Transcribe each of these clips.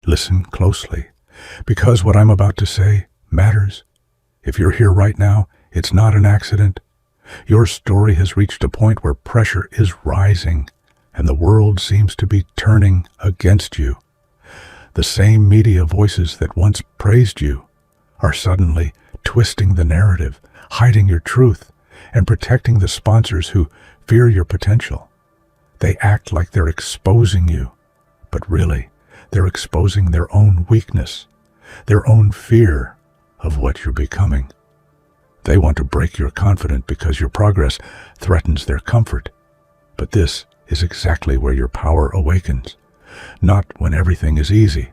Listen closely, because what I'm about to say matters. If you're here right now, it's not an accident. Your story has reached a point where pressure is rising, and the world seems to be turning against you. The same media voices that once praised you are suddenly twisting the narrative, hiding your truth, and protecting the sponsors who fear your potential. They act like they're exposing you, but really, they're exposing their own weakness, their own fear of what you're becoming. They want to break your confidence because your progress threatens their comfort. But this is exactly where your power awakens. Not when everything is easy,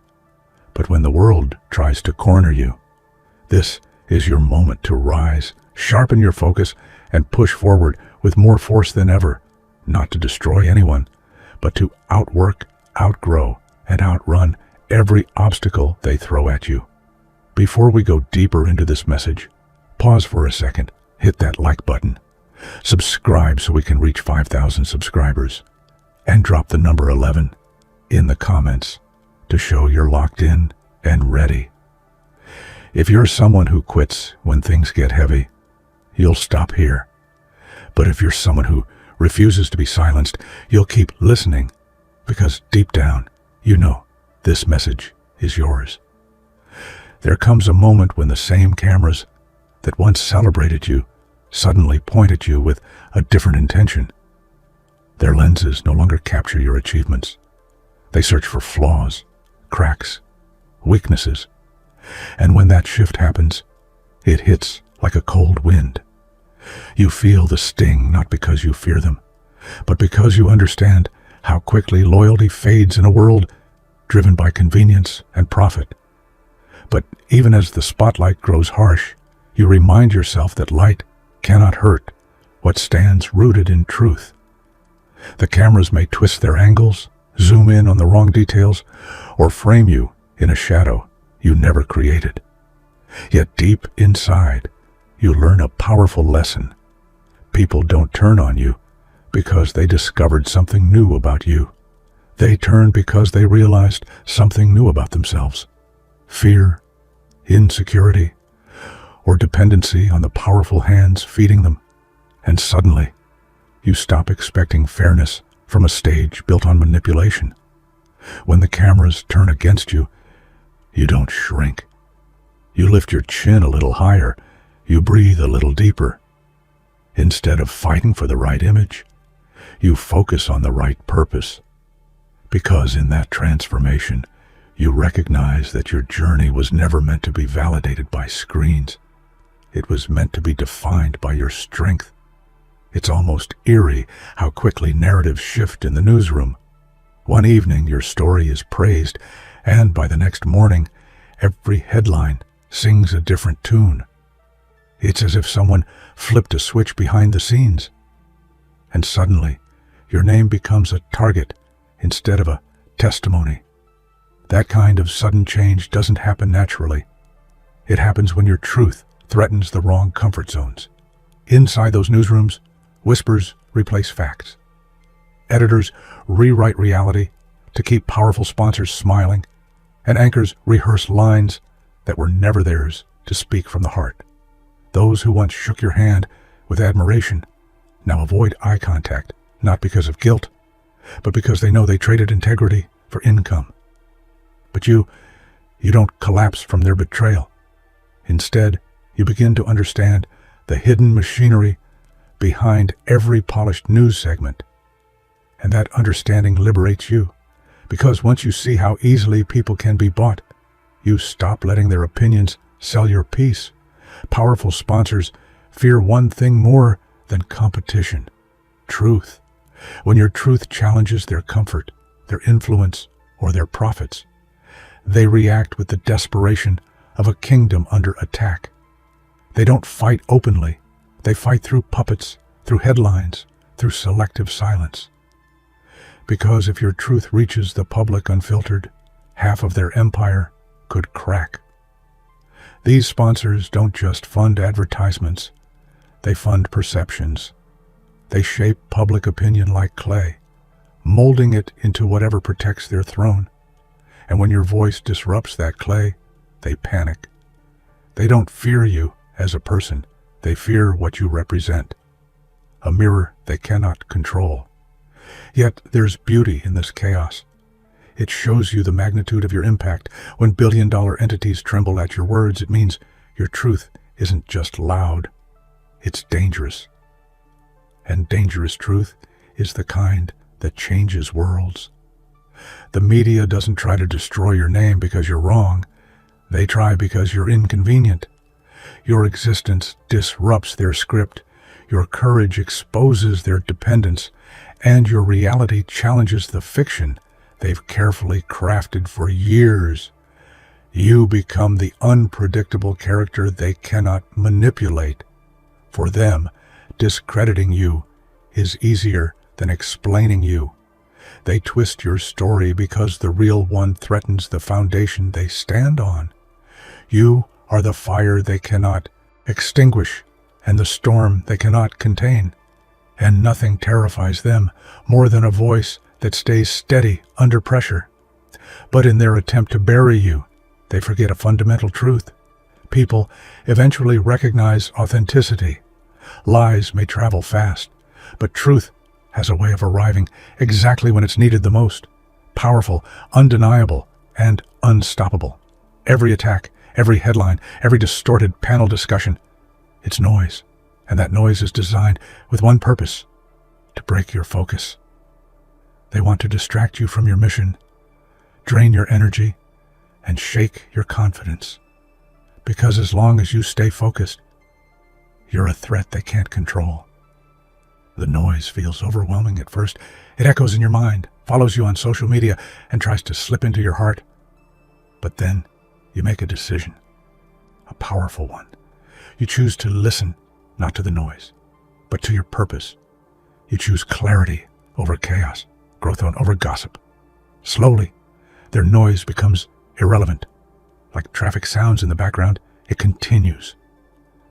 but when the world tries to corner you. This is your moment to rise, sharpen your focus, and push forward with more force than ever, not to destroy anyone, but to outwork, outgrow, and outrun every obstacle they throw at you. Before we go deeper into this message, pause for a second, hit that like button, subscribe so we can reach 5,000 subscribers, and drop the number 11 in the comments to show you're locked in and ready. If you're someone who quits when things get heavy, you'll stop here. But if you're someone who refuses to be silenced, you'll keep listening, because deep down, you know this message is yours. There comes a moment when the same cameras that once celebrated you suddenly point at you with a different intention. Their lenses no longer capture your achievements. They search for flaws, cracks, weaknesses. And when that shift happens, it hits like a cold wind. You feel the sting not because you fear them, but because you understand how quickly loyalty fades in a world driven by convenience and profit. But even as the spotlight grows harsh, you remind yourself that light cannot hurt what stands rooted in truth. The cameras may twist their angles, zoom in on the wrong details, or frame you in a shadow you never created. Yet deep inside, you learn a powerful lesson. People don't turn on you because they discovered something new about you. They turn because they realized something new about themselves. Fear, insecurity, or dependency on the powerful hands feeding them. And suddenly, you stop expecting fairness from a stage built on manipulation. When the cameras turn against you, you don't shrink. You lift your chin a little higher. You breathe a little deeper. Instead of fighting for the right image, you focus on the right purpose. Because in that transformation, you recognize that your journey was never meant to be validated by screens. It was meant to be defined by your strength. It's almost eerie how quickly narratives shift in the newsroom. One evening, your story is praised, and by the next morning, every headline sings a different tune. It's as if someone flipped a switch behind the scenes. And suddenly, your name becomes a target instead of a testimony. That kind of sudden change doesn't happen naturally. It happens when your truth threatens the wrong comfort zones. Inside those newsrooms, whispers replace facts. Editors rewrite reality to keep powerful sponsors smiling, and anchors rehearse lines that were never theirs to speak from the heart. Those who once shook your hand with admiration now avoid eye contact, not because of guilt, but because they know they traded integrity for income. But you don't collapse from their betrayal. Instead, you begin to understand the hidden machinery behind every polished news segment. And that understanding liberates you, because once you see how easily people can be bought, you stop letting their opinions sell your peace. Powerful sponsors fear one thing more than competition: truth. When your truth challenges their comfort, their influence, or their profits, they react with the desperation of a kingdom under attack. They don't fight openly. They fight through puppets, through headlines, through selective silence. Because if your truth reaches the public unfiltered, half of their empire could crack. These sponsors don't just fund advertisements. They fund perceptions. They shape public opinion like clay, molding it into whatever protects their throne. And when your voice disrupts that clay, they panic. They don't fear you as a person. They fear what you represent. A mirror they cannot control. Yet there's beauty in this chaos. It shows you the magnitude of your impact. When billion-dollar entities tremble at your words, it means your truth isn't just loud. It's dangerous. And dangerous truth is the kind that changes worlds. The media doesn't try to destroy your name because you're wrong. They try because you're inconvenient. Your existence disrupts their script. Your courage exposes their dependence, and your reality challenges the fiction they've carefully crafted for years. You become the unpredictable character they cannot manipulate. For them, discrediting you is easier than explaining you. They twist your story because the real one threatens the foundation they stand on. You are the fire they cannot extinguish and the storm they cannot contain. And nothing terrifies them more than a voice that stays steady under pressure. But in their attempt to bury you, they forget a fundamental truth. People eventually recognize authenticity. Lies may travel fast, but truth has a way of arriving exactly when it's needed the most. Powerful, undeniable, and unstoppable. Every attack, every headline, every distorted panel discussion, it's noise. And that noise is designed with one purpose: to break your focus. They want to distract you from your mission, drain your energy, and shake your confidence. Because as long as you stay focused, you're a threat they can't control. The noise feels overwhelming at first. It echoes in your mind, follows you on social media, and tries to slip into your heart. But then you make a decision, a powerful one. You choose to listen, not to the noise, but to your purpose. You choose clarity over chaos, growth over gossip. Slowly, their noise becomes irrelevant. Like traffic sounds in the background, it continues,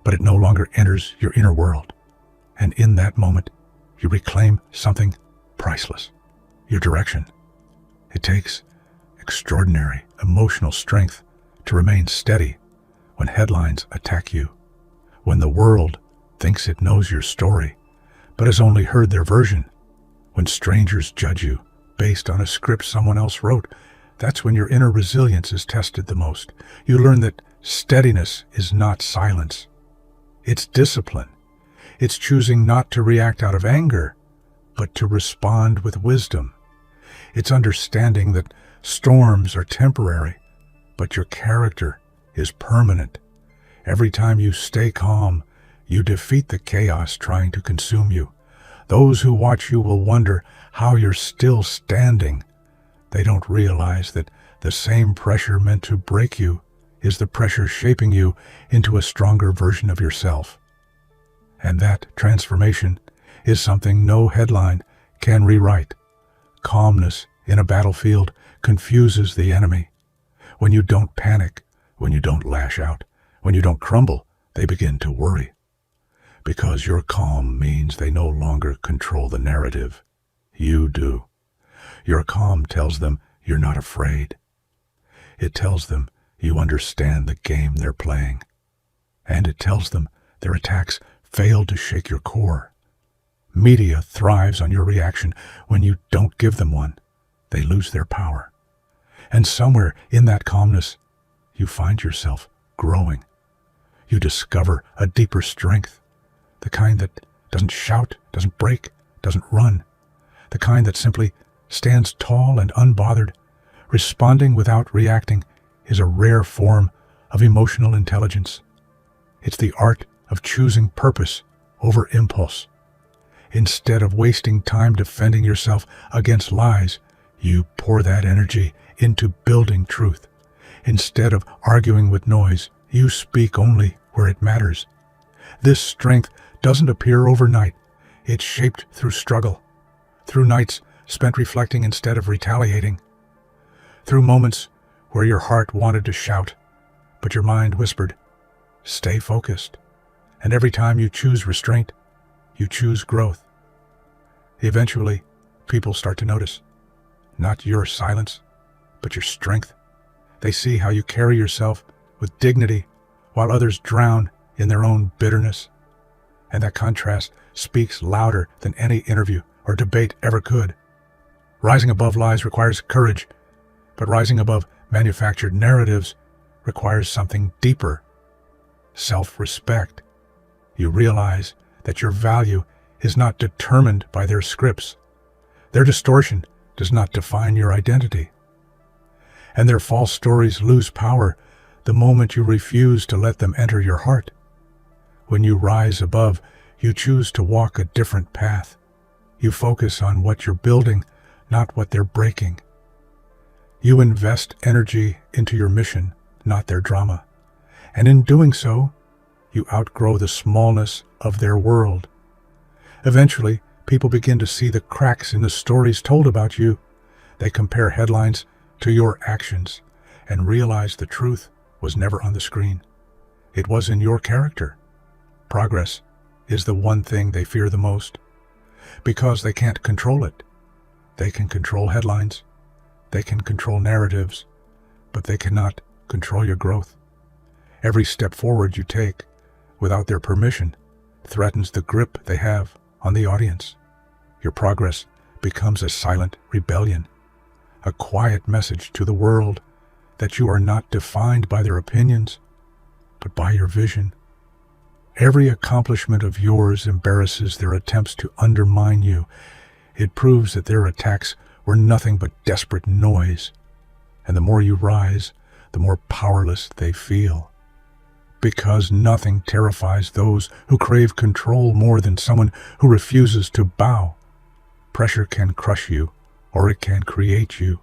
but it no longer enters your inner world. And in that moment, you reclaim something priceless: your direction. It takes extraordinary emotional strength to remain steady when headlines attack you, when the world thinks it knows your story, but has only heard their version, when strangers judge you based on a script someone else wrote. That's when your inner resilience is tested the most. You learn that steadiness is not silence. It's discipline. It's choosing not to react out of anger, but to respond with wisdom. It's understanding that storms are temporary, but your character is permanent. Every time you stay calm, you defeat the chaos trying to consume you. Those who watch you will wonder how you're still standing. They don't realize that the same pressure meant to break you is the pressure shaping you into a stronger version of yourself. And that transformation is something no headline can rewrite. Calmness in a battlefield confuses the enemy. When you don't panic, when you don't lash out, when you don't crumble, they begin to worry. Because your calm means they no longer control the narrative. You do. Your calm tells them you're not afraid. It tells them you understand the game they're playing. And it tells them their attacks failed to shake your core. Media thrives on your reaction. When you don't give them one, they lose their power. And somewhere in that calmness, you find yourself growing. You discover a deeper strength, the kind that doesn't shout, doesn't break, doesn't run, the kind that simply stands tall and unbothered. Responding without reacting is a rare form of emotional intelligence. It's the art of choosing purpose over impulse. Instead of wasting time defending yourself against lies, you pour that energy into building truth. Instead of arguing with noise, you speak only where it matters. This strength doesn't appear overnight. It's shaped through struggle, through nights spent reflecting instead of retaliating, through moments where your heart wanted to shout, but your mind whispered, "Stay focused." And every time you choose restraint, you choose growth. Eventually, people start to notice, not your silence, but your strength, They see how you carry yourself with dignity while others drown in their own bitterness. And that contrast speaks louder than any interview or debate ever could. Rising above lies requires courage, but rising above manufactured narratives requires something deeper: self-respect. You realize that your value is not determined by their scripts. Their distortion does not define your identity. And their false stories lose power the moment you refuse to let them enter your heart. When you rise above, you choose to walk a different path. You focus on what you're building, not what they're breaking. You invest energy into your mission, not their drama. And in doing so, you outgrow the smallness of their world. Eventually, people begin to see the cracks in the stories told about you. They compare headlines to your actions and realize the truth was never on the screen. It was in your character. Progress is the one thing they fear the most, because they can't control it. They can control headlines, they can control narratives, but they cannot control your growth. Every step forward you take, without their permission, threatens the grip they have on the audience. Your progress becomes a silent rebellion, a quiet message to the world that you are not defined by their opinions, but by your vision. Every accomplishment of yours embarrasses their attempts to undermine you. It proves that their attacks were nothing but desperate noise. And the more you rise, the more powerless they feel. Because nothing terrifies those who crave control more than someone who refuses to bow. Pressure can crush you, or it can create you.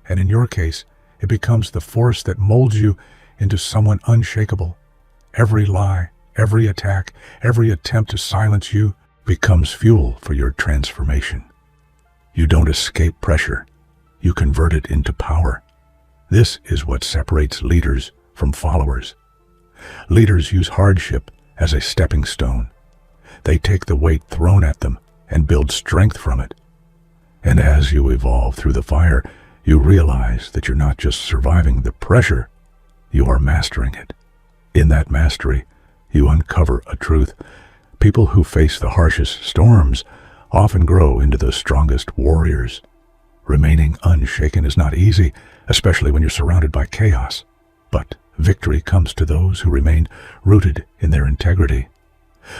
And in your case, it becomes the force that molds you into someone unshakable. Every lie, every attack, every attempt to silence you becomes fuel for your transformation. You don't escape pressure. You convert it into power. This is what separates leaders from followers. Leaders use hardship as a stepping stone. They take the weight thrown at them and build strength from it. And as you evolve through the fire, you realize that you're not just surviving the pressure, you are mastering it. In that mastery, you uncover a truth. People who face the harshest storms often grow into the strongest warriors. Remaining unshaken is not easy, especially when you're surrounded by chaos. But victory comes to those who remain rooted in their integrity.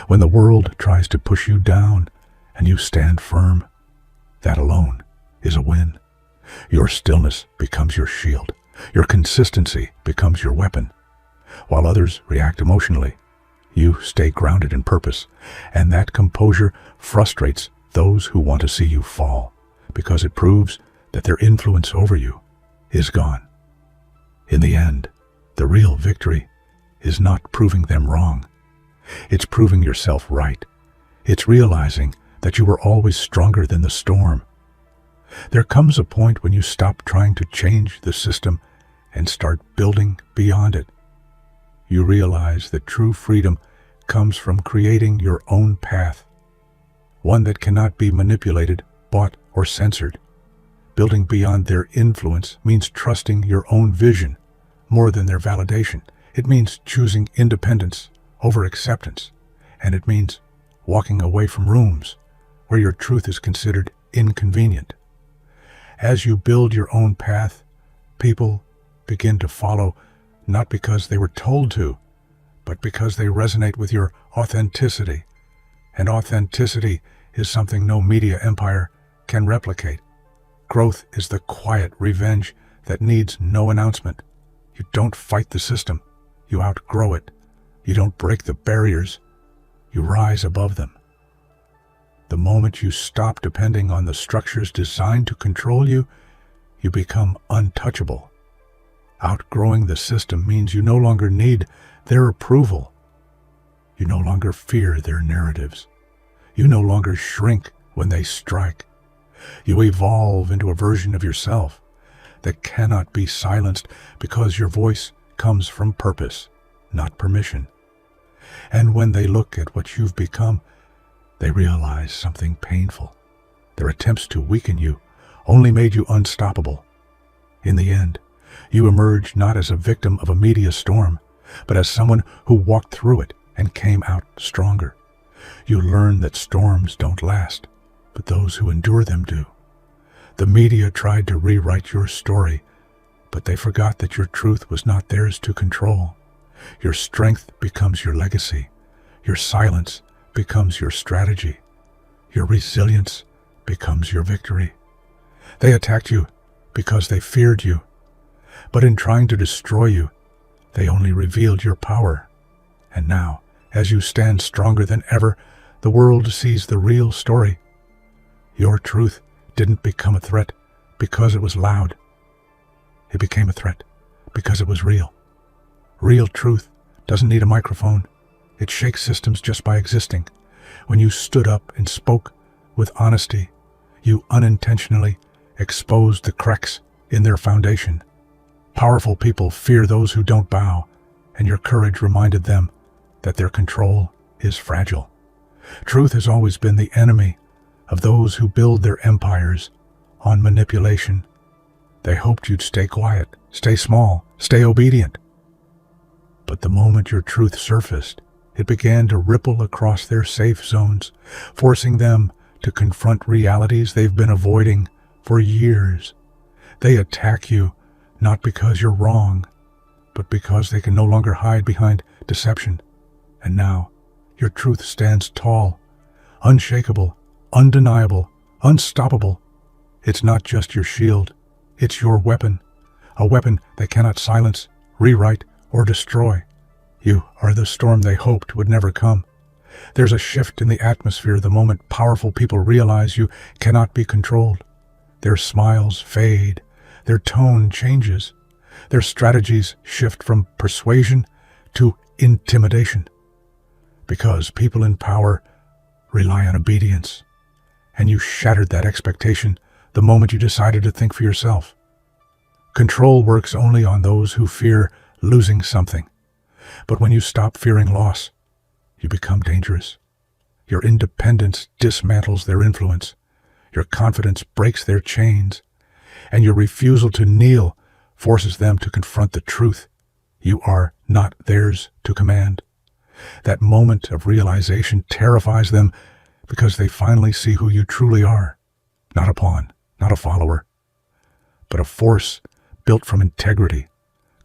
When the world tries to push you down and you stand firm, that alone is a win. Your stillness becomes your shield. Your consistency becomes your weapon. While others react emotionally, you stay grounded in purpose, and that composure frustrates those who want to see you fall, because it proves that their influence over you is gone. In the end, the real victory is not proving them wrong. It's proving yourself right. It's realizing that you were always stronger than the storm. There comes a point when you stop trying to change the system and start building beyond it. You realize that true freedom comes from creating your own path, one that cannot be manipulated, bought, or censored. Building beyond their influence means trusting your own vision more than their validation. It means choosing independence over acceptance, and it means walking away from rooms where your truth is considered inconvenient. As you build your own path, people begin to follow, not because they were told to, but because they resonate with your authenticity. And authenticity is something no media empire can replicate. Growth is the quiet revenge that needs no announcement. You don't fight the system, you outgrow it. You don't break the barriers, you rise above them. The moment you stop depending on the structures designed to control you, you become untouchable. Outgrowing the system means you no longer need their approval. You no longer fear their narratives. You no longer shrink when they strike. You evolve into a version of yourself that cannot be silenced because your voice comes from purpose, not permission. And when they look at what you've become, they realize something painful. Their attempts to weaken you only made you unstoppable. In the end, You emerged not as a victim of a media storm, but as someone who walked through it and came out stronger. You learned that storms don't last, but those who endure them do. The media tried to rewrite your story, but they forgot that your truth was not theirs to control. Your strength becomes your legacy. Your silence becomes your strategy. Your resilience becomes your victory. They attacked you because they feared you, but in trying to destroy you, they only revealed your power. And now, as you stand stronger than ever, the world sees the real story. Your truth didn't become a threat because it was loud. It became a threat because it was real. Real truth doesn't need a microphone. It shakes systems just by existing. When you stood up and spoke with honesty, you unintentionally exposed the cracks in their foundation. Powerful people fear those who don't bow, and your courage reminded them that their control is fragile. Truth has always been the enemy of those who build their empires on manipulation. They hoped you'd stay quiet, stay small, stay obedient. But the moment your truth surfaced, it began to ripple across their safe zones, forcing them to confront realities they've been avoiding for years. They attack you not because you're wrong, but because they can no longer hide behind deception. And now, your truth stands tall, unshakable, undeniable, unstoppable. It's not just your shield, it's your weapon, a weapon they cannot silence, rewrite, or destroy. You are the storm they hoped would never come. There's a shift in the atmosphere the moment powerful people realize you cannot be controlled. Their smiles fade, their tone changes, their strategies shift from persuasion to intimidation. Because people in power rely on obedience, and you shattered that expectation the moment you decided to think for yourself. Control works only on those who fear losing something. But when you stop fearing loss, you become dangerous. Your independence dismantles their influence. Your confidence breaks their chains. And your refusal to kneel forces them to confront the truth. You are not theirs to command. That moment of realization terrifies them because they finally see who you truly are. Not a pawn, not a follower, but a force built from integrity,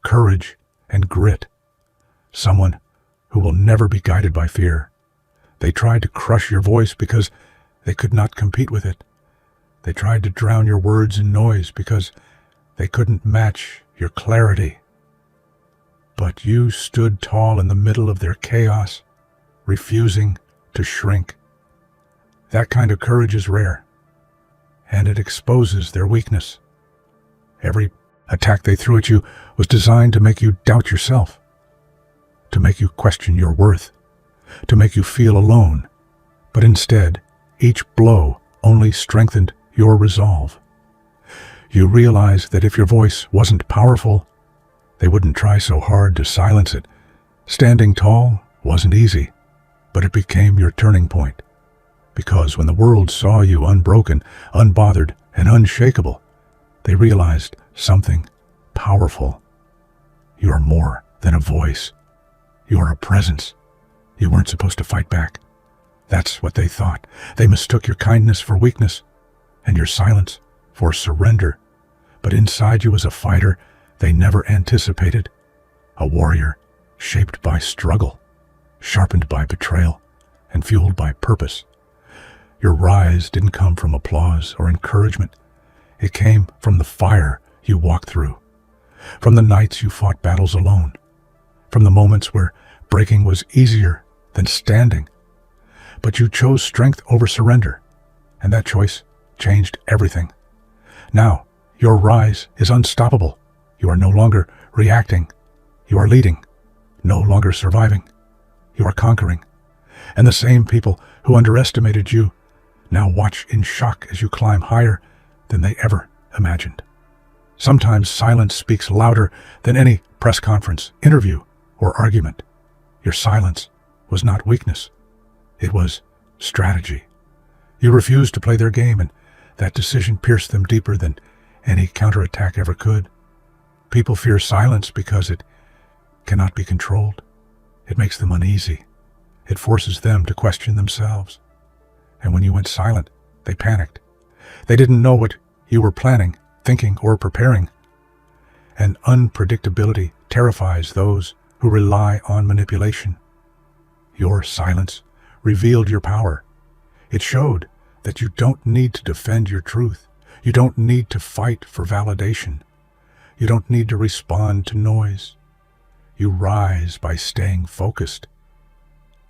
courage, and grit. Someone who will never be guided by fear. They tried to crush your voice because they could not compete with it. They tried to drown your words in noise because they couldn't match your clarity. But you stood tall in the middle of their chaos, refusing to shrink. That kind of courage is rare, and it exposes their weakness. Every attack they threw at you was designed to make you doubt yourself, to make you question your worth, to make you feel alone. But instead, each blow only strengthened your resolve. You realized that if your voice wasn't powerful, they wouldn't try so hard to silence it. Standing tall wasn't easy, but it became your turning point. Because when the world saw you unbroken, unbothered, and unshakable, they realized something powerful. You are more than a voice. You are a presence. You weren't supposed to fight back. That's what they thought. They mistook your kindness for weakness, and your silence for surrender. But inside you was a fighter they never anticipated. A warrior shaped by struggle, sharpened by betrayal, and fueled by purpose. Your rise didn't come from applause or encouragement. It came from the fire you walked through, from the nights you fought battles alone, from the moments where breaking was easier than standing. But you chose strength over surrender, and that choice changed everything. Now, your rise is unstoppable. You are no longer reacting. You are leading, no longer surviving. You are conquering. And the same people who underestimated you now watch in shock as you climb higher than they ever imagined. Sometimes silence speaks louder than any press conference, interview, or argument. Your silence was not weakness. It was strategy. You refused to play their game, and that decision pierced them deeper than any counterattack ever could. People fear silence because it cannot be controlled. It makes them uneasy. It forces them to question themselves. And when you went silent, they panicked. They didn't know what you were planning, thinking, or preparing. And unpredictability terrifies those who rely on manipulation. Your silence revealed your power. It showed that you don't need to defend your truth. You don't need to fight for validation. You don't need to respond to noise. You rise by staying focused.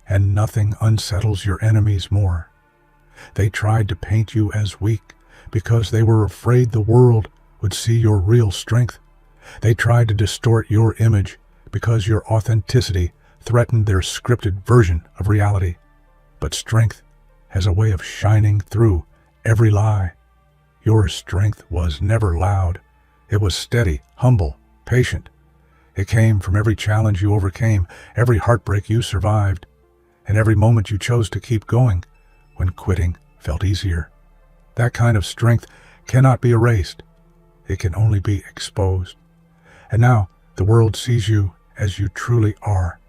And nothing unsettles your enemies more. They tried to paint you as weak because they were afraid the world would see your real strength. They tried to distort your image because your authenticity threatened their scripted version of reality. But strength has a way of shining through every lie. Your strength was never loud. It was steady, humble, patient. It came from every challenge you overcame, every heartbreak you survived, and every moment you chose to keep going when quitting felt easier. That kind of strength cannot be erased. It can only be exposed. And now the world sees you as you truly are,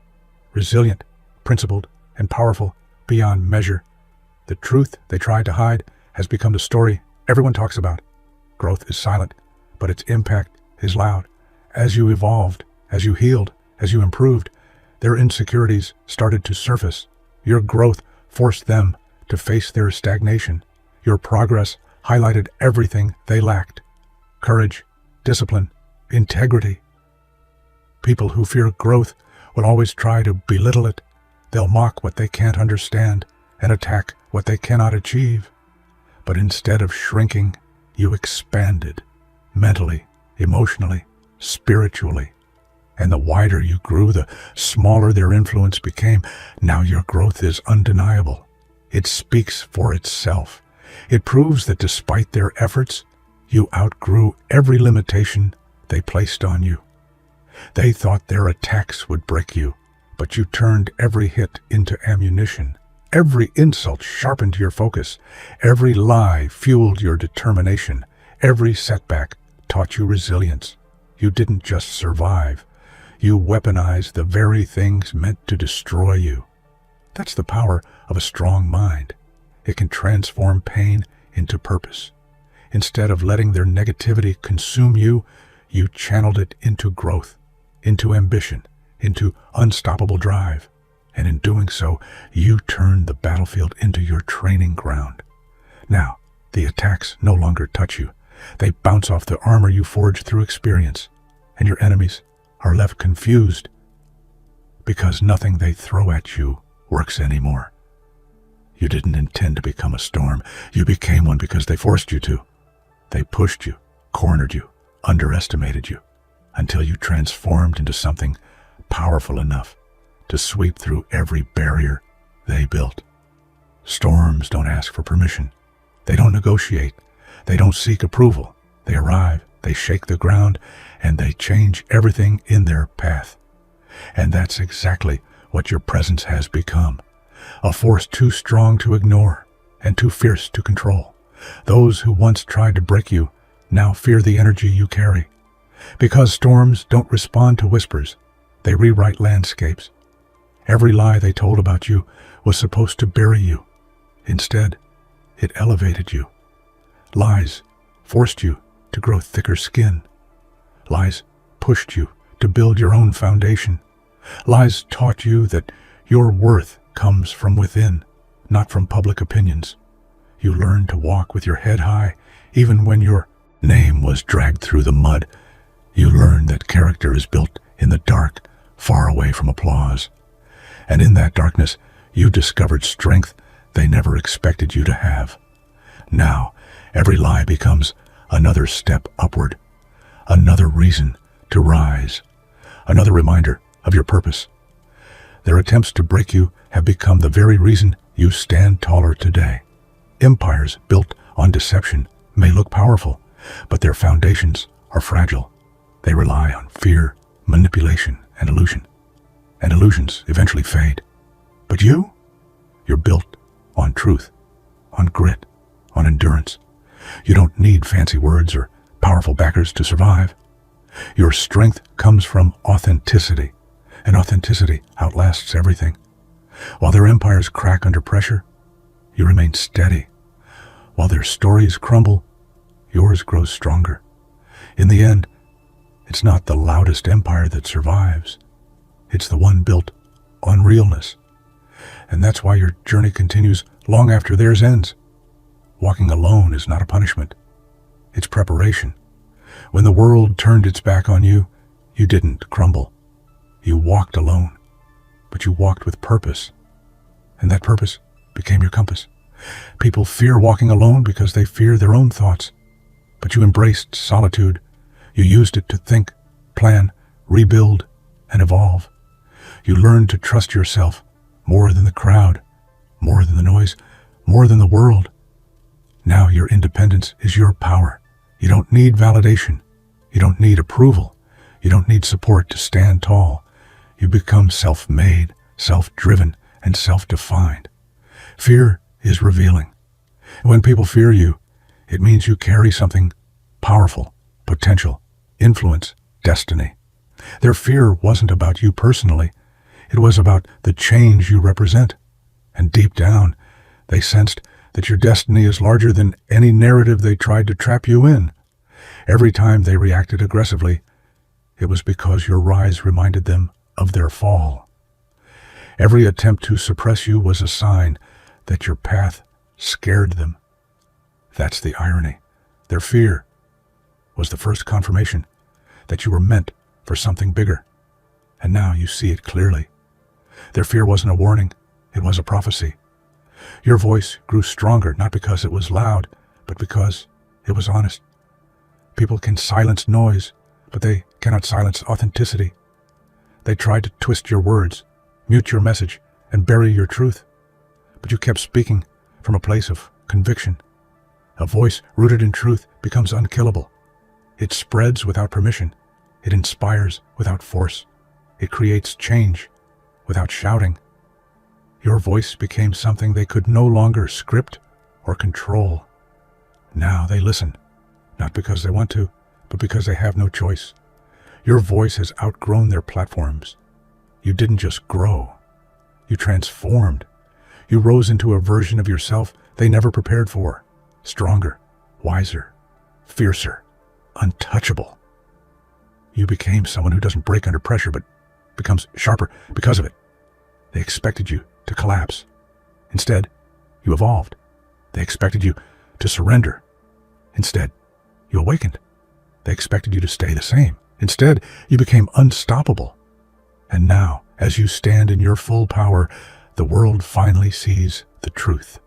resilient, principled, and powerful beyond measure. The truth they tried to hide has become the story everyone talks about. Growth is silent, but its impact is loud. As you evolved, as you healed, as you improved, their insecurities started to surface. Your growth forced them to face their stagnation. Your progress highlighted everything they lacked: courage, discipline, integrity. People who fear growth will always try to belittle it. They'll mock what they can't understand and attack what they cannot achieve. But instead of shrinking, you expanded, mentally, emotionally, spiritually. And the wider you grew, the smaller their influence became. Now your growth is undeniable. It speaks for itself. It proves that despite their efforts, you outgrew every limitation they placed on you. They thought their attacks would break you, but you turned every hit into ammunition. Every insult sharpened your focus. Every lie fueled your determination. Every setback taught you resilience. You didn't just survive. You weaponized the very things meant to destroy you. That's the power of a strong mind. It can transform pain into purpose. Instead of letting their negativity consume you, you channeled it into growth, into ambition, into unstoppable drive. And in doing so, you turned the battlefield into your training ground. Now, the attacks no longer touch you. They bounce off the armor you forged through experience, and your enemies are left confused because nothing they throw at you works anymore. You didn't intend to become a storm. You became one because they forced you to. They pushed you, cornered you, underestimated you, until you transformed into something powerful enough to sweep through every barrier they built. Storms don't ask for permission. They don't negotiate. They don't seek approval. They arrive, they shake the ground, and they change everything in their path. And that's exactly what your presence has become. A force too strong to ignore and too fierce to control. Those who once tried to break you now fear the energy you carry. Because storms don't respond to whispers, they rewrite landscapes. Every lie they told about you was supposed to bury you. Instead, it elevated you. Lies forced you to grow thicker skin. Lies pushed you to build your own foundation. Lies taught you that your worth comes from within, not from public opinions. You learned to walk with your head high, even when your name was dragged through the mud. You learned that character is built in the dark, far away from applause. And in that darkness, you discovered strength they never expected you to have. Now, every lie becomes another step upward, another reason to rise, another reminder of your purpose. Their attempts to break you have become the very reason you stand taller today. Empires built on deception may look powerful, but their foundations are fragile. They rely on fear, manipulation, and illusion. And illusions eventually fade. But you're built on truth, on grit, on endurance. You don't need fancy words or powerful backers to survive. Your strength comes from authenticity, and authenticity outlasts everything. While their empires crack under pressure, you remain steady. While their stories crumble, yours grows stronger. In the end, it's not the loudest empire that survives. It's the one built on realness. And that's why your journey continues long after theirs ends. Walking alone is not a punishment. It's preparation. When the world turned its back on you, you didn't crumble. You walked alone, but you walked with purpose. And that purpose became your compass. People fear walking alone because they fear their own thoughts. But you embraced solitude. You used it to think, plan, rebuild, and evolve. You learned to trust yourself more than the crowd, more than the noise, more than the world. Now your independence is your power. You don't need validation. You don't need approval. You don't need support to stand tall. You become self-made, self-driven, and self-defined. Fear is revealing. When people fear you, it means you carry something powerful, potential, influence, destiny. Their fear wasn't about you personally. It was about the change you represent. And deep down, they sensed that your destiny is larger than any narrative they tried to trap you in. Every time they reacted aggressively, it was because your rise reminded them of their fall. Every attempt to suppress you was a sign that your path scared them. That's the irony. Their fear was the first confirmation that you were meant for something bigger. And now you see it clearly. Their fear wasn't a warning, it was a prophecy. Your voice grew stronger, not because it was loud, but because it was honest. People can silence noise, but they cannot silence authenticity. They tried to twist your words, mute your message, and bury your truth. But you kept speaking from a place of conviction. A voice rooted in truth becomes unkillable. It spreads without permission. It inspires without force. It creates change without shouting. Your voice became something they could no longer script or control. Now they listen, not because they want to, but because they have no choice. Your voice has outgrown their platforms. You didn't just grow. You transformed. You rose into a version of yourself they never prepared for. Stronger, wiser, fiercer, untouchable. You became someone who doesn't break under pressure, but becomes sharper because of it. They expected you to collapse. Instead, you evolved. They expected you to surrender. Instead, you awakened. They expected you to stay the same. Instead, you became unstoppable. And now, as you stand in your full power, the world finally sees the truth.